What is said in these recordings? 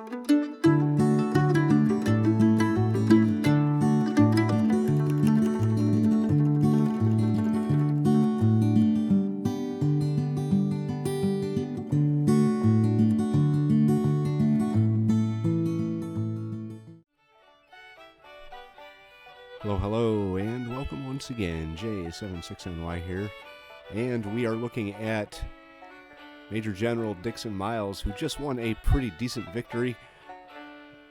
Hello, and welcome once again. J76NY here, and we are looking at Major General Dixon Miles, who just won a pretty decent victory,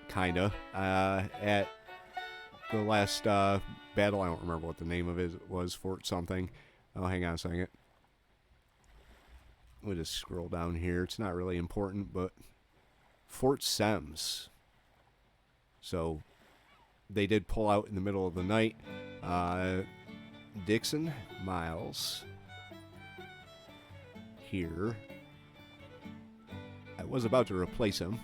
kinda, at the last battle. I don't remember what the name of it was, Fort something. Oh, hang on a second. We'll just scroll down here. It's not really important, but Fort Semmes. So they did pull out in the middle of the night. Dixon Miles here. I was about to replace him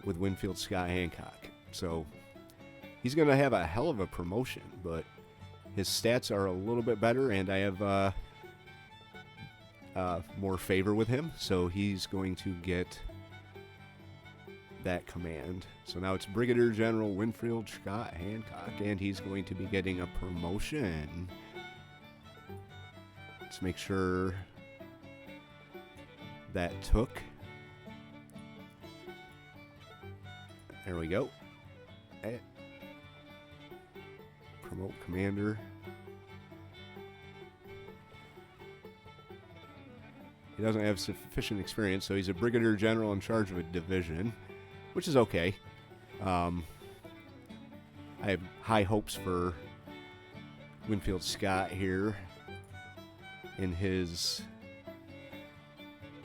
with Winfield Scott Hancock. So he's going to have a hell of a promotion, but his stats are a little bit better, and I have more favor with him. So he's going to get that command. So now it's Brigadier General Winfield Scott Hancock, and he's going to be getting a promotion. Let's make sure that took. There we go. Promote commander. He doesn't have sufficient experience, so he's a Brigadier General in charge of a division, which is okay. I have high hopes for Winfield Scott here in his,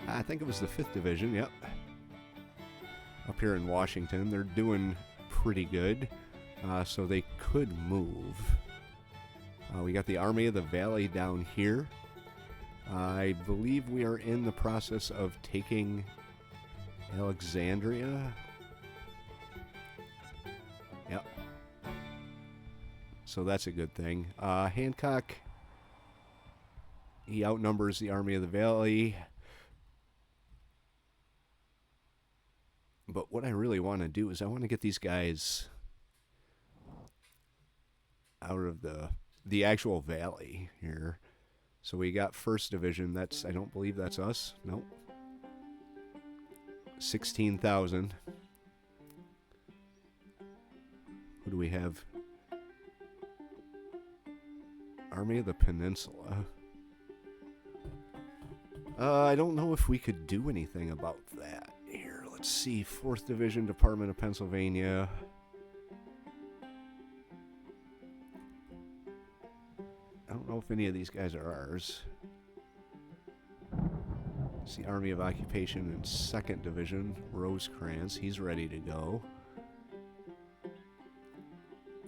I think it was the 5th Division, yep. Up here in Washington. They're doing pretty good, so they could move. We got the Army of the Valley down here. I believe we are in the process of taking Alexandria. Yep. So that's a good thing. Hancock, he outnumbers the Army of the Valley. But what I really want to do is I want to get these guys out of the actual valley here. So we got 1st Division. That's, I don't believe that's us. Nope. 16,000. Who do we have? Army of the Peninsula. I don't know if we could do anything about that. Here, let's see. 4th Division, Department of Pennsylvania. I don't know if any of these guys are ours. It's the Army of Occupation in 2nd Division. Rosecrans, he's ready to go.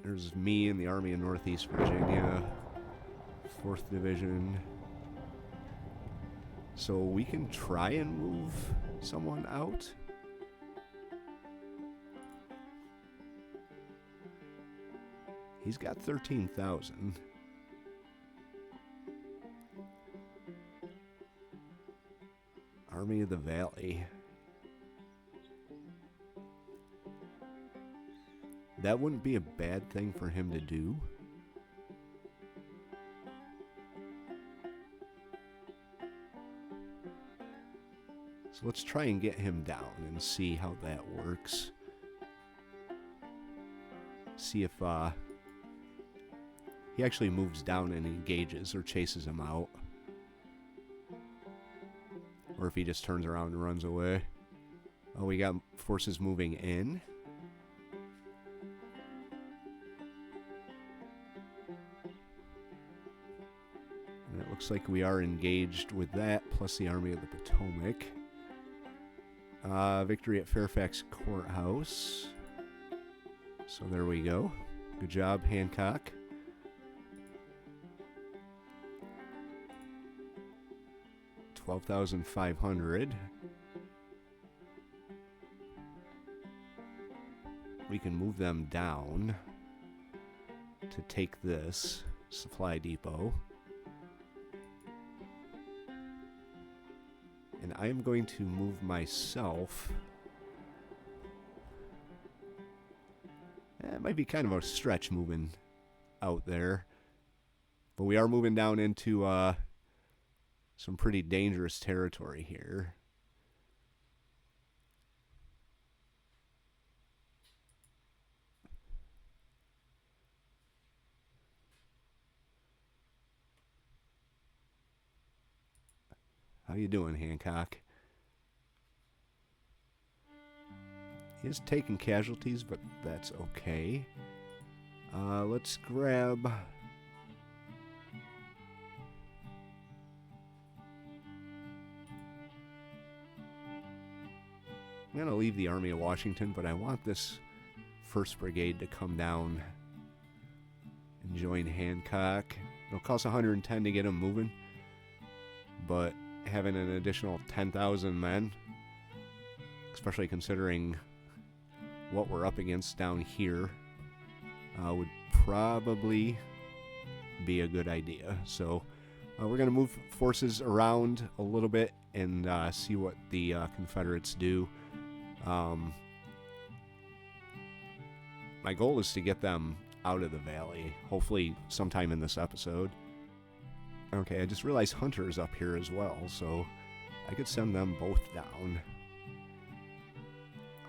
There's me in the Army of Northeast Virginia. 4th Division. So we can try and move someone out. He's got 13,000. Army of the Valley. That wouldn't be a bad thing for him to do. So let's try and get him down and see how that works. See if he actually moves down and engages or chases him out. Or if he just turns around and runs away. Oh, we got forces moving in. And it looks like we are engaged with that, plus the Army of the Potomac. Victory at Fairfax Courthouse. So there we go. Good job, Hancock. $12,500. We can move them down to take this supply depot. And I am going to move myself It might be kind of a stretch moving out there. But we are moving down into some pretty dangerous territory here. How you doing, Hancock? He is taking casualties, but that's okay. Let's grab... I'm going to leave the Army of Washington, but I want this 1st Brigade to come down and join Hancock. It'll cost 110 to get them moving, but having an additional 10,000 men, especially considering what we're up against down here, would probably be a good idea. So we're going to move forces around a little bit and see what the Confederates do. My goal is to get them out of the valley, hopefully sometime in this episode. Okay, I just realized Hunter's up here as well, so I could send them both down.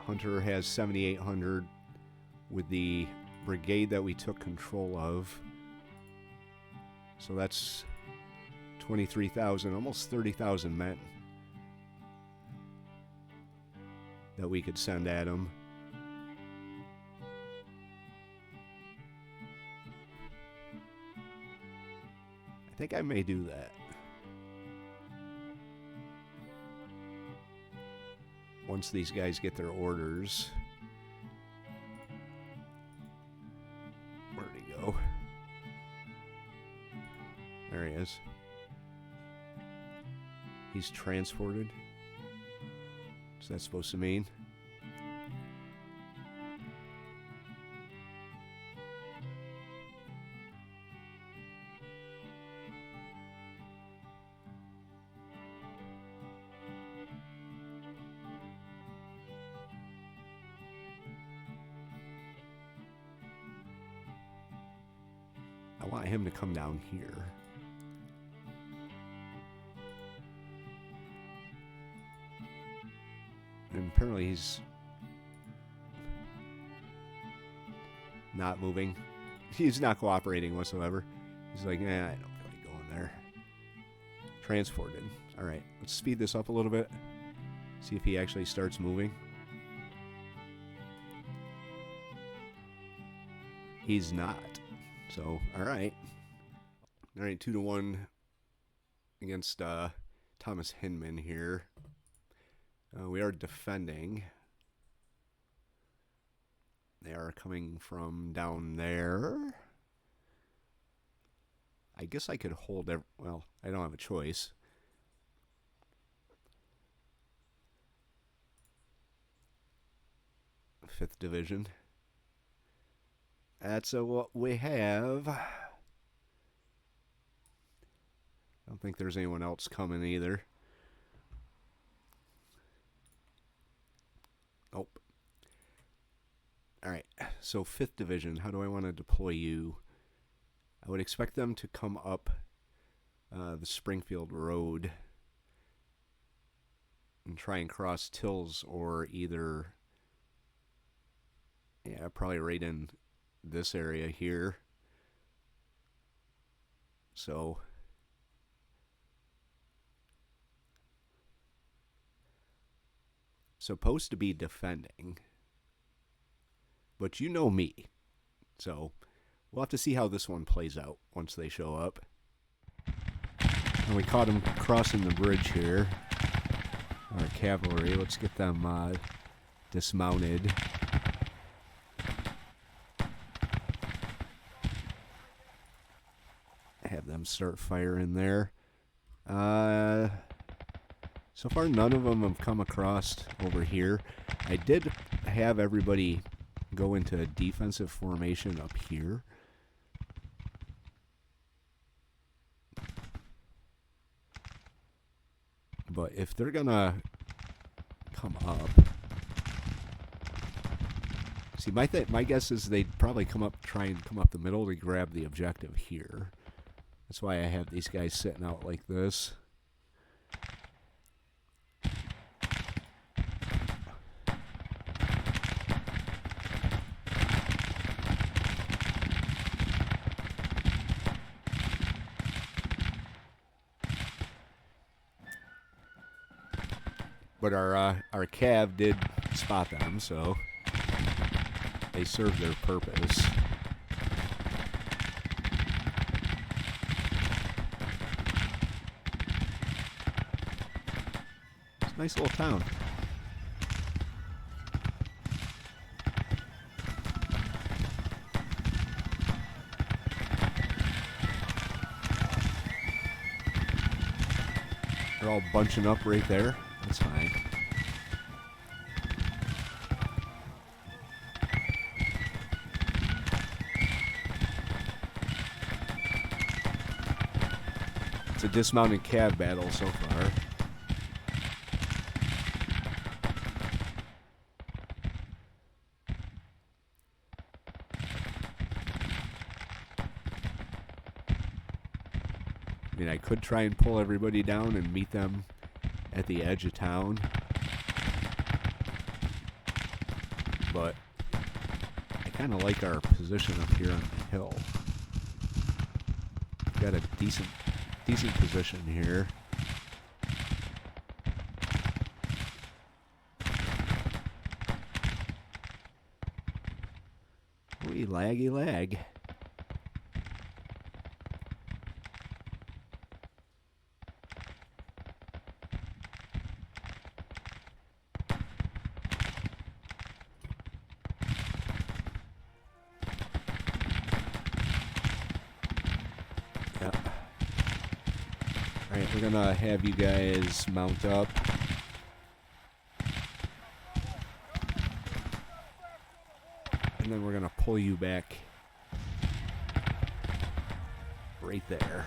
Hunter has 7,800 with the brigade that we took control of. So that's 23,000, almost 30,000 men that we could send at him. I think I may do that. Once these guys get their orders. Where'd he go? There he is. He's transported. What's that supposed to mean? I want him to come down here. And apparently he's not moving. He's not cooperating whatsoever. He's like, nah, I don't feel like going there. Transported. All right, let's speed this up a little bit. See if he actually starts moving. He's not. So, all right. All right, 2-1 against Thomas Hinman here. We are defending. They are coming from down there. I guess I could hold well, I don't have a choice. Fifth Division. That's what we have. I don't think there's anyone else coming either. Oh. Alright, so 5th Division, how do I want to deploy you? I would expect them to come up the Springfield Road and try and cross Tills or either, yeah, probably right in this area here. So supposed to be defending, but you know me, so we'll have to see how this one plays out once they show up. And we caught them crossing the bridge here. Our cavalry, let's get them dismounted. Have them start firing there. So far, none of them have come across over here. I did have everybody go into a defensive formation up here. But if they're gonna come up, See, my guess is they'd probably try and come up the middle to grab the objective here. That's why I have these guys sitting out like this. But our cav did spot them, so they served their purpose. It's a nice little town. They're all bunching up right there. That's fine. It's a dismounted cav battle so far. I mean, I could try and pull everybody down and meet them at the edge of town, but I kind of like our position up here on the hill. We've got a decent position here. Wee laggy lag. Alright, we're gonna have you guys mount up. And then we're gonna pull you back right there.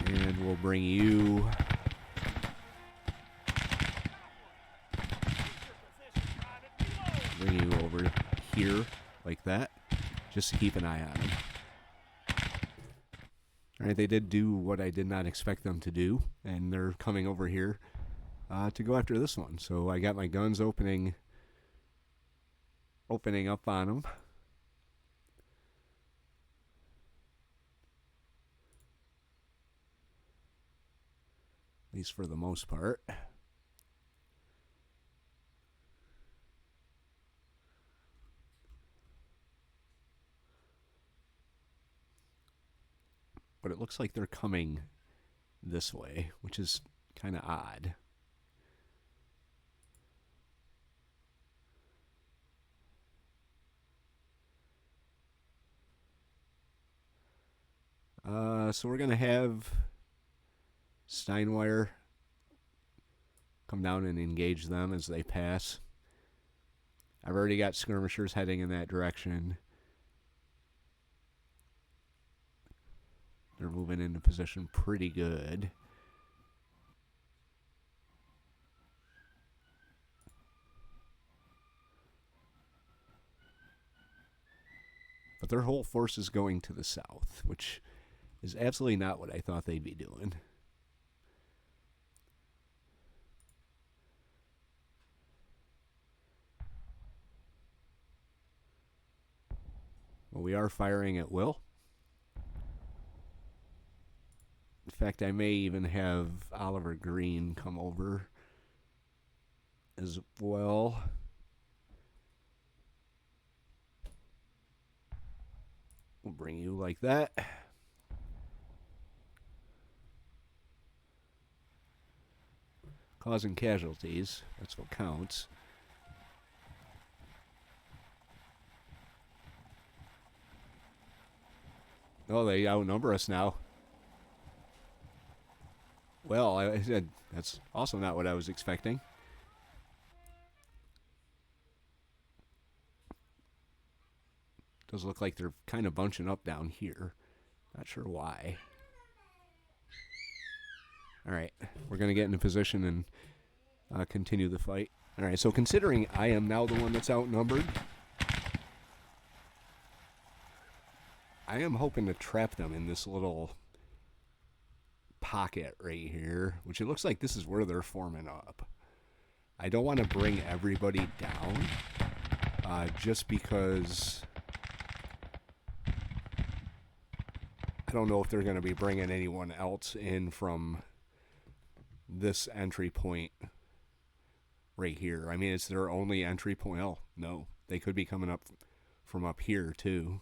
And we'll bring you over here like that, just to keep an eye on them. Alright, they did do what I did not expect them to do, and they're coming over here to go after this one. So I got my guns opening up on them. At least for the most part. But it looks like they're coming this way, which is kind of odd. So we're going to have Steinwire come down and engage them as they pass. I've already got skirmishers heading in that direction. They're moving into position pretty good. But their whole force is going to the south, which is absolutely not what I thought they'd be doing. Well, we are firing at will. In fact, I may even have Oliver Green come over as well. We'll bring you like that. Causing casualties, that's what counts. Oh, they outnumber us now. Well, I said that's also not what I was expecting. Does look like they're kind of bunching up down here. Not sure why. All right, we're going to get into position and continue the fight. All right, so considering I am now the one that's outnumbered, I am hoping to trap them in this little pocket right here, which it looks like this is where they're forming up. I don't want to bring everybody down, just because I don't know if they're going to be bringing anyone else in from this entry point right here. I mean, it's their only entry point. Oh, no. They could be coming up from up here, too.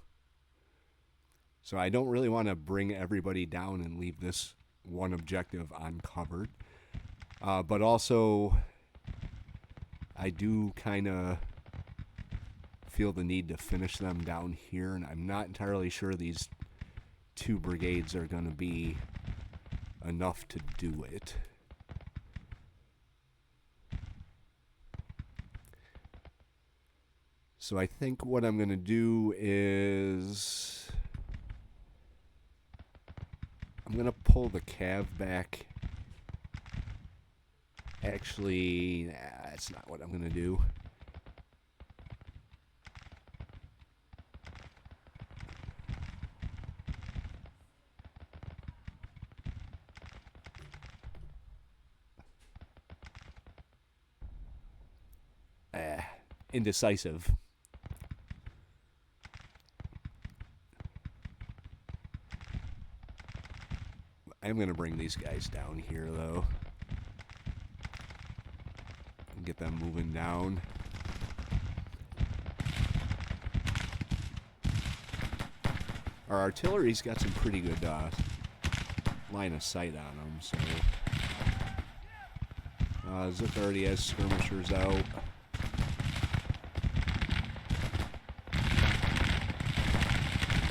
So I don't really want to bring everybody down and leave this one objective uncovered. But also, I do kind of feel the need to finish them down here, and I'm not entirely sure these 2 brigades are going to be enough to do it. So I think what I'm going to do is I'm going to pull the cav back. Actually, that's not what I'm going to do. Indecisive. I'm going to bring these guys down here, though. And get them moving down. Our artillery's got some pretty good line of sight on them, so... Zook already has skirmishers out.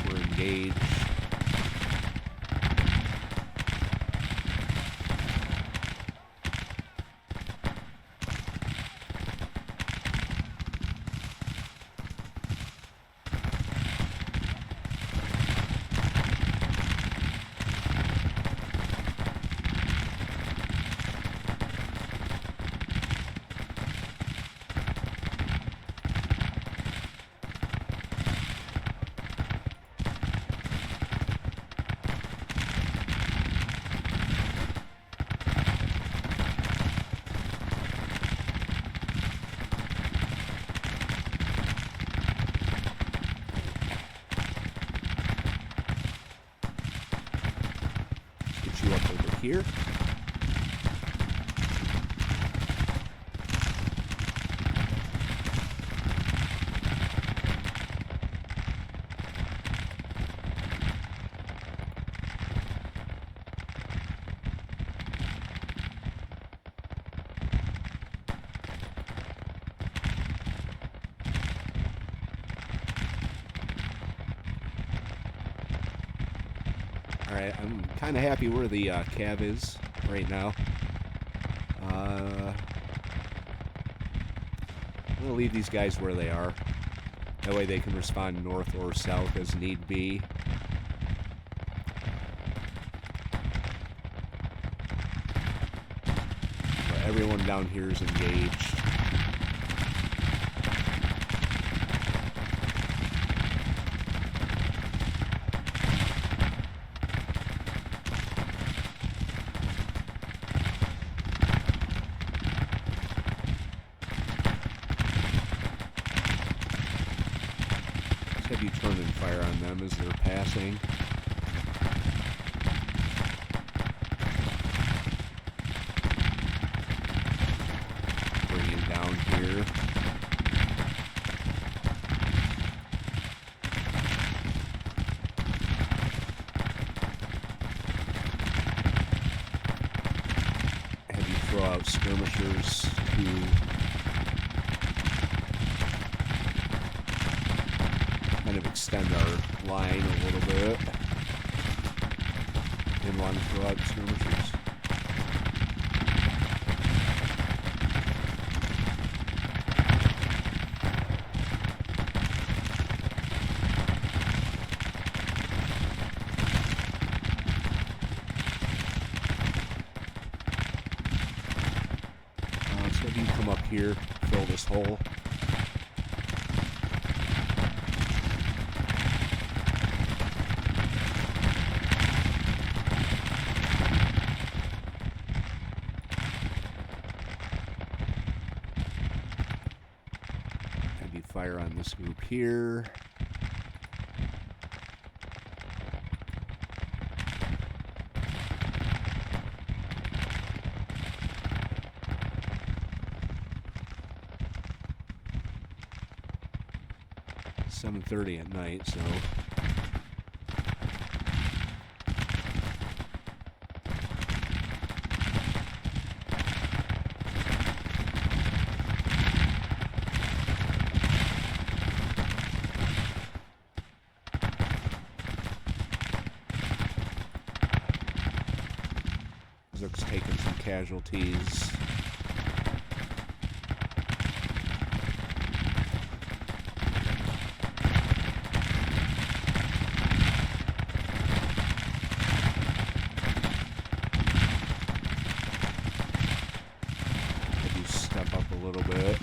We're engaged. Here. Alright, I'm kind of happy where the cav is right now. I'm going to leave these guys where they are. That way they can respond north or south as need be. But everyone down here is engaged. Heavy turn and fire on them as they're passing. Bring it down here. Have you throw out skirmishers to extend our line a little bit. And want to throw out skirmishers. here, fill this hole. Heavy fire on this group here. It's 7:30 at night, so Zook's taking some casualties. Maybe step up a little bit.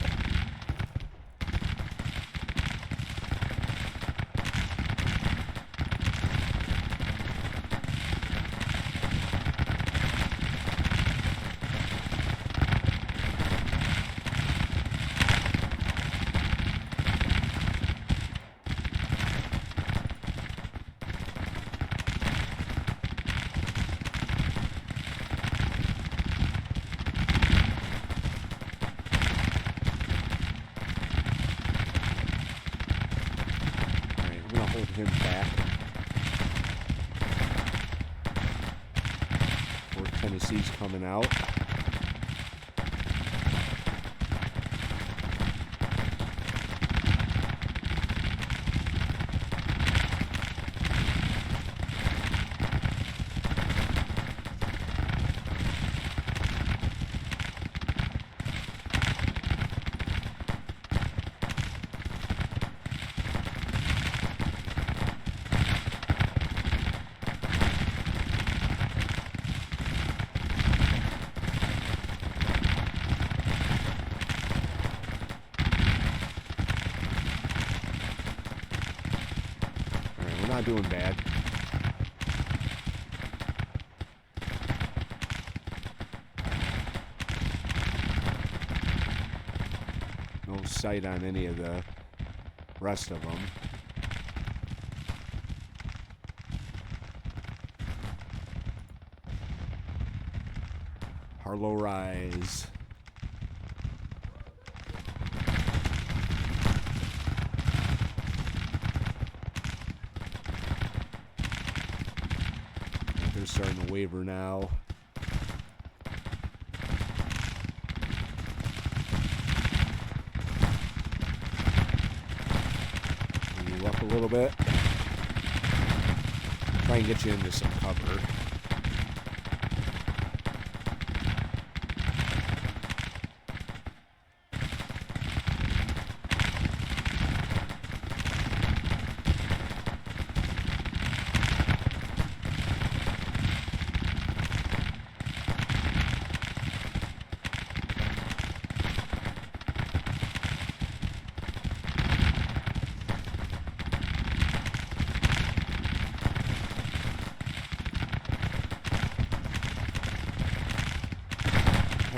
Hold him back. 4th Tennessee's coming out. Not doing bad. No sight on any of the rest of them. Harlow Rise. They're starting to waver now. Move up a little bit. Try and get you into some cover.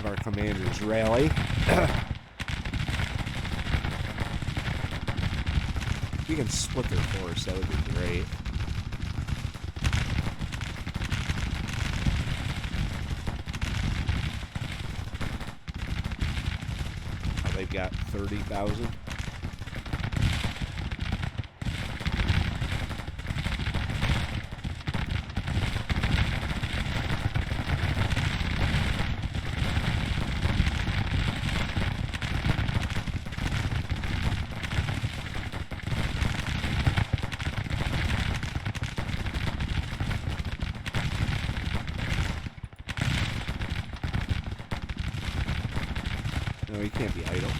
Our commanders rally. If you can split their force, that would be great. Oh, they've got 30,000. No, he can't be idle.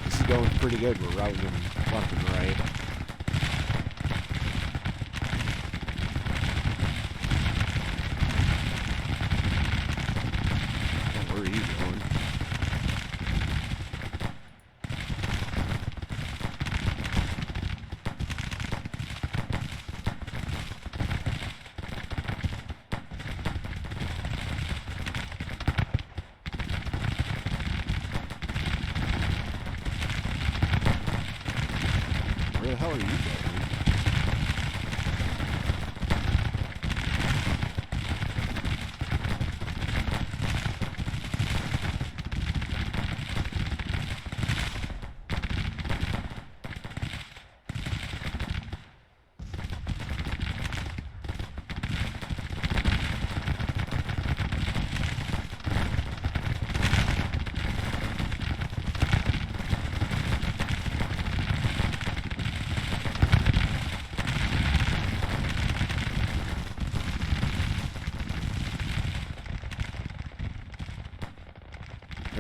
This is going pretty good. We're routing him left and right.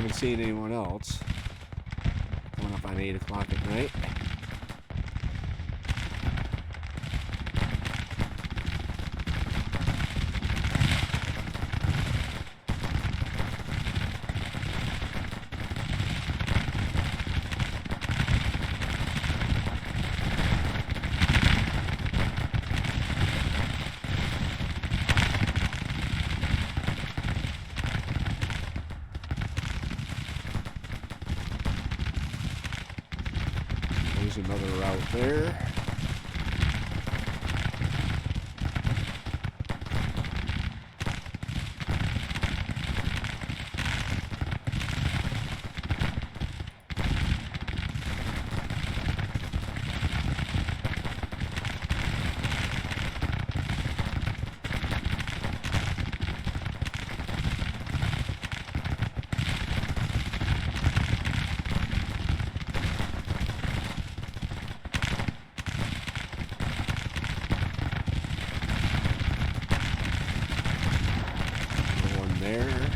Haven't seen anyone else. Going up on 8 o'clock at night. There's another route there. There.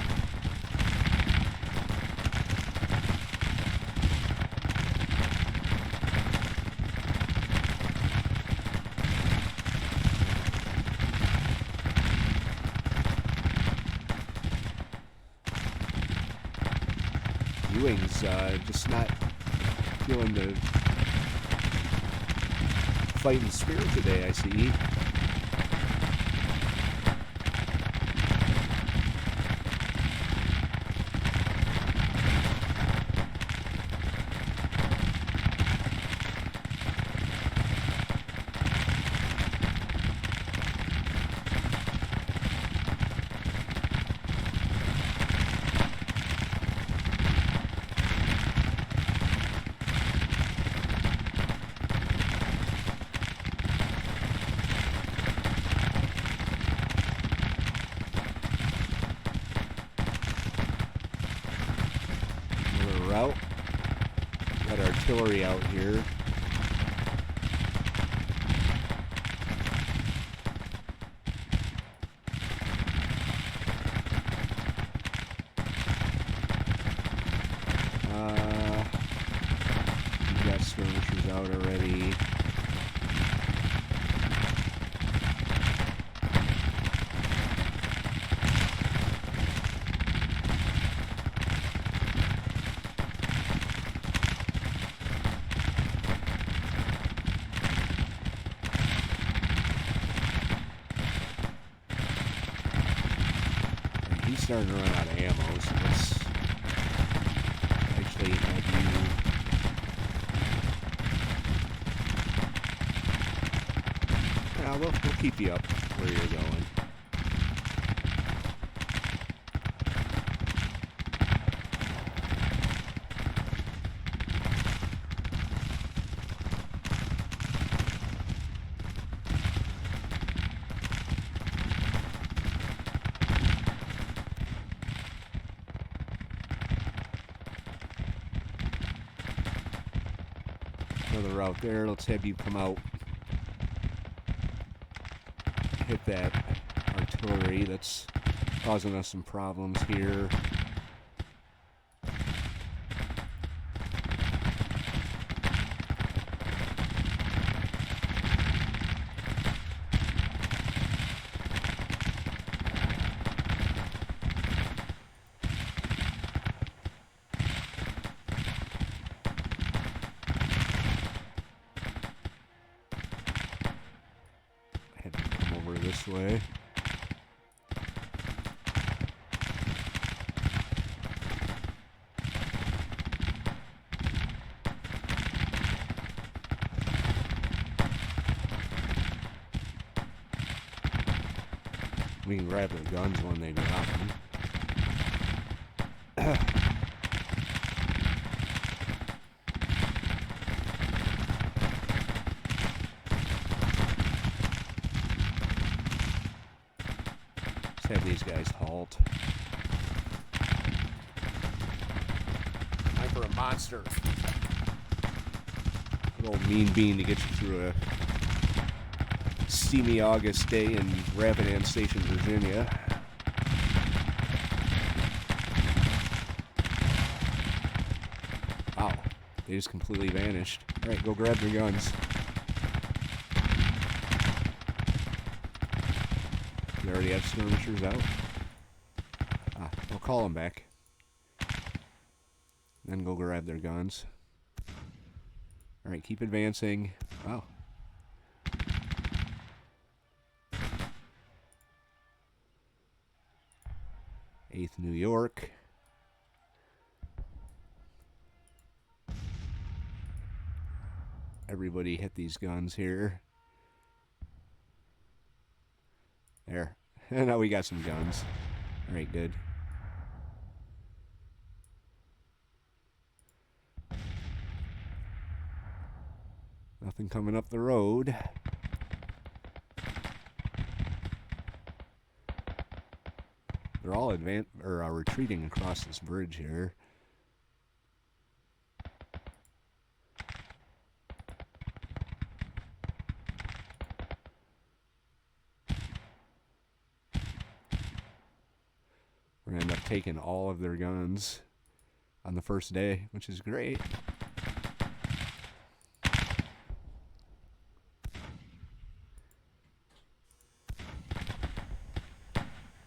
Ewing's just not feeling the fighting spirit today, I see. Route. Got artillery out here. We got skirmishers out already. He's starting to run out of ammo, so let's actually have you. Yeah, we'll keep you up where you're going. Another route there. Let's have you come out, hit that artillery that's causing us some problems here. This way. We can grab their guns when they drop them. Have these guys halt. Time for a monster. Good old mean bean to get you through a steamy August day in Rapidan Station, Virginia. They just completely vanished. Alright, go grab their guns. They already have skirmishers out. We'll call them back. Then go grab their guns. Alright, keep advancing. Wow. 8th New York. Everybody hit these guns here. There. And now we got some guns. Alright, good. Nothing coming up the road. They're all retreating across this bridge here. We're going to end up taking all of their guns on the first day, which is great.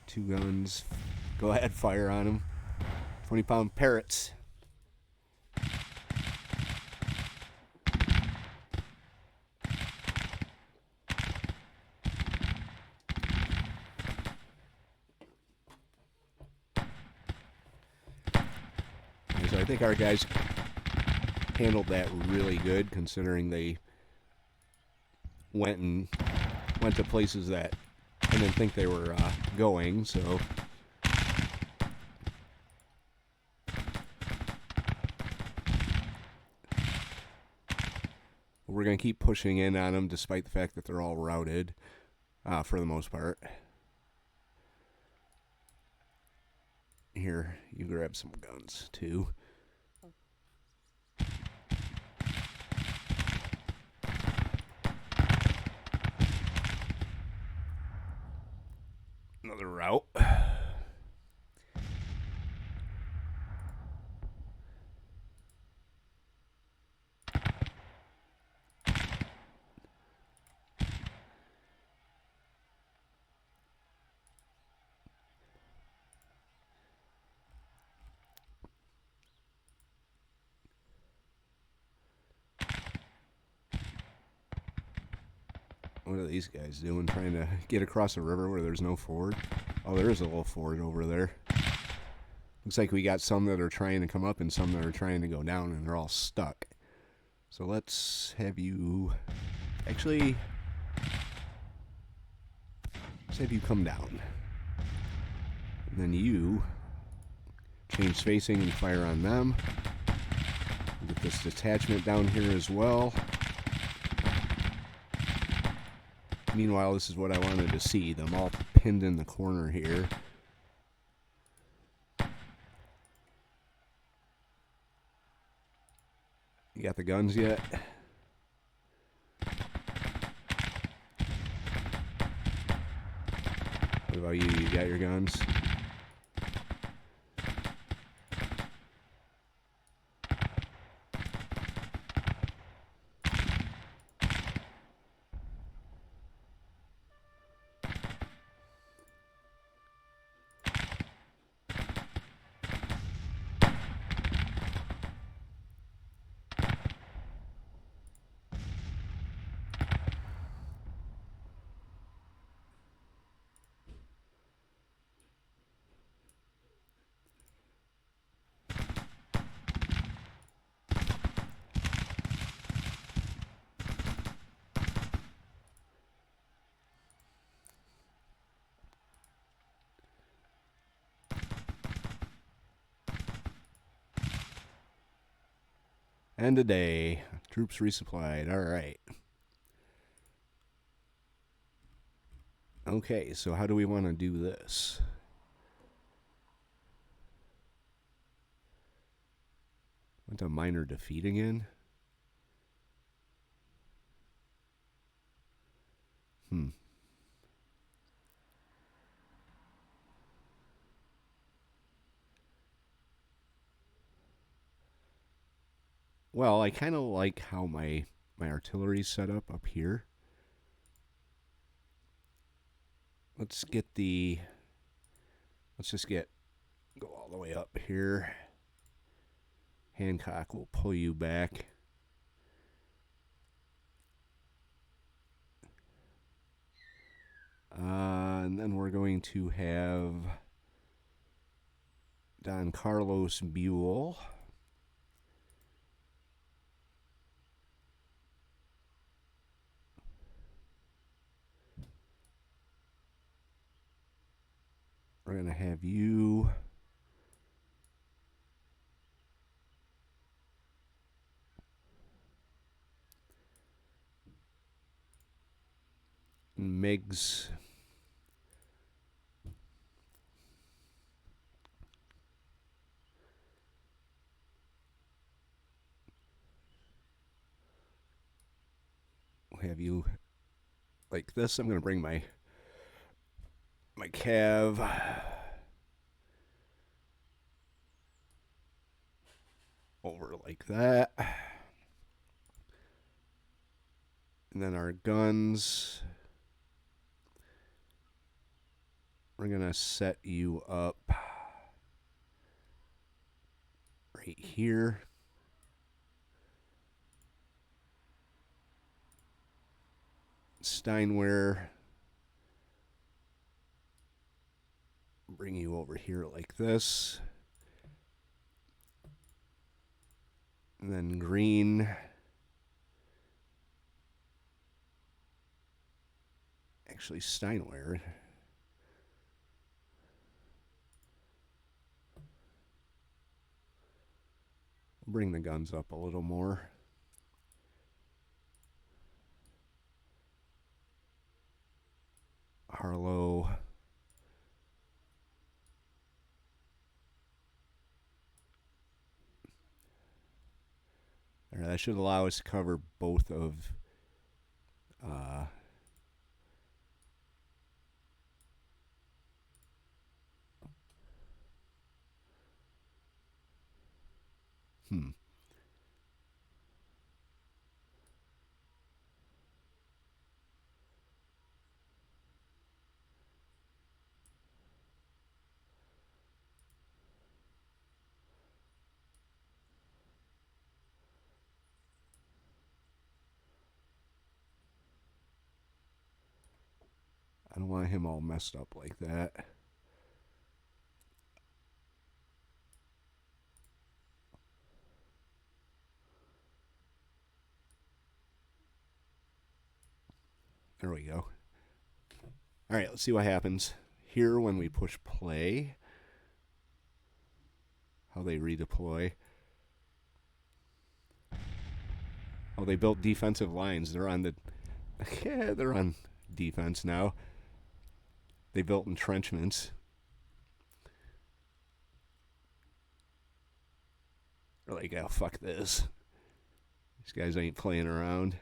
Two guns. Go ahead, fire on them. 20-pound parrots. So I think our guys handled that really good, considering they went to places that I didn't think they were going, so we're going to keep pushing in on them despite the fact that they're all routed for the most part. Here, you grab some guns too. Another route. What are these guys doing? Trying to get across a river where there's no ford? Oh, there is a little ford over there. Looks like we got some that are trying to come up and some that are trying to go down, and they're all stuck. So let's have you... Actually, let's have you come down. And then you change spacing and fire on them. Get this detachment down here as well. Meanwhile, this is what I wanted to see. Them all pinned in the corner here. You got the guns yet? What about you? You got your guns? End of day. Troops resupplied. All right. Okay, so how do we want to do this? Went to minor defeat again? well, I kind of like how my artillery's set up here. Let's just go all the way up here. Hancock will pull you back. And then we're going to have Don Carlos Buell. We're going to have you Miggs. We'll have you like this. I'm going to bring my cav over like that. And then our guns, we're going to set you up right here. Steinware, bring you over here like this. And then green, actually Steinware. Bring the guns up a little more. Harlow. There, that should allow us to cover both of I don't want him all messed up like that. There we go. All right, let's see what happens here when we push play. How they redeploy. Oh, they built defensive lines. They're on they're on defense now. They built entrenchments. They're like, oh, fuck this. These guys ain't playing around.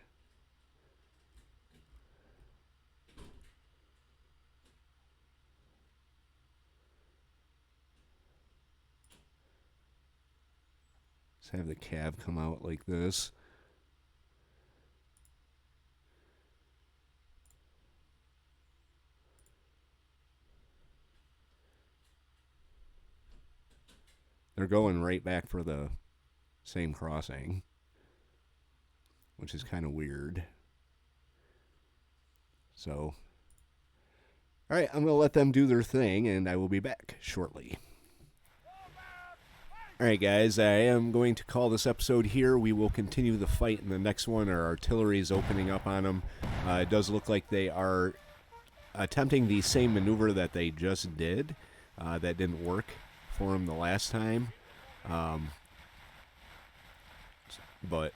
Let's have the cab come out like this. They're going right back for the same crossing, which is kind of weird. So, all right, I'm going to let them do their thing, and I will be back shortly. All right, guys, I am going to call this episode here. We will continue the fight in the next one. Our artillery is opening up on them. It does look like they are attempting the same maneuver that they just did. That didn't work for them the last time. But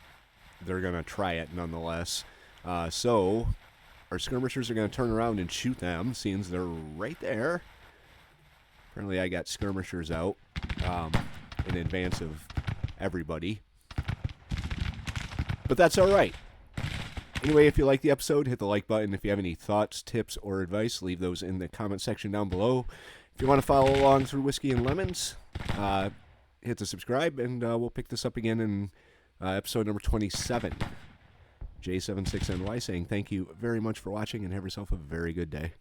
they're going to try it nonetheless. So our skirmishers are going to turn around and shoot them, seeing they're right there. Apparently I got skirmishers out in advance of everybody. But that's all right. Anyway, if you like the episode, hit the like button. If you have any thoughts, tips, or advice, leave those in the comment section down below. If you want to follow along through Whiskey and Lemons, hit the subscribe, and we'll pick this up again in episode number 27. J76NY saying thank you very much for watching and have yourself a very good day.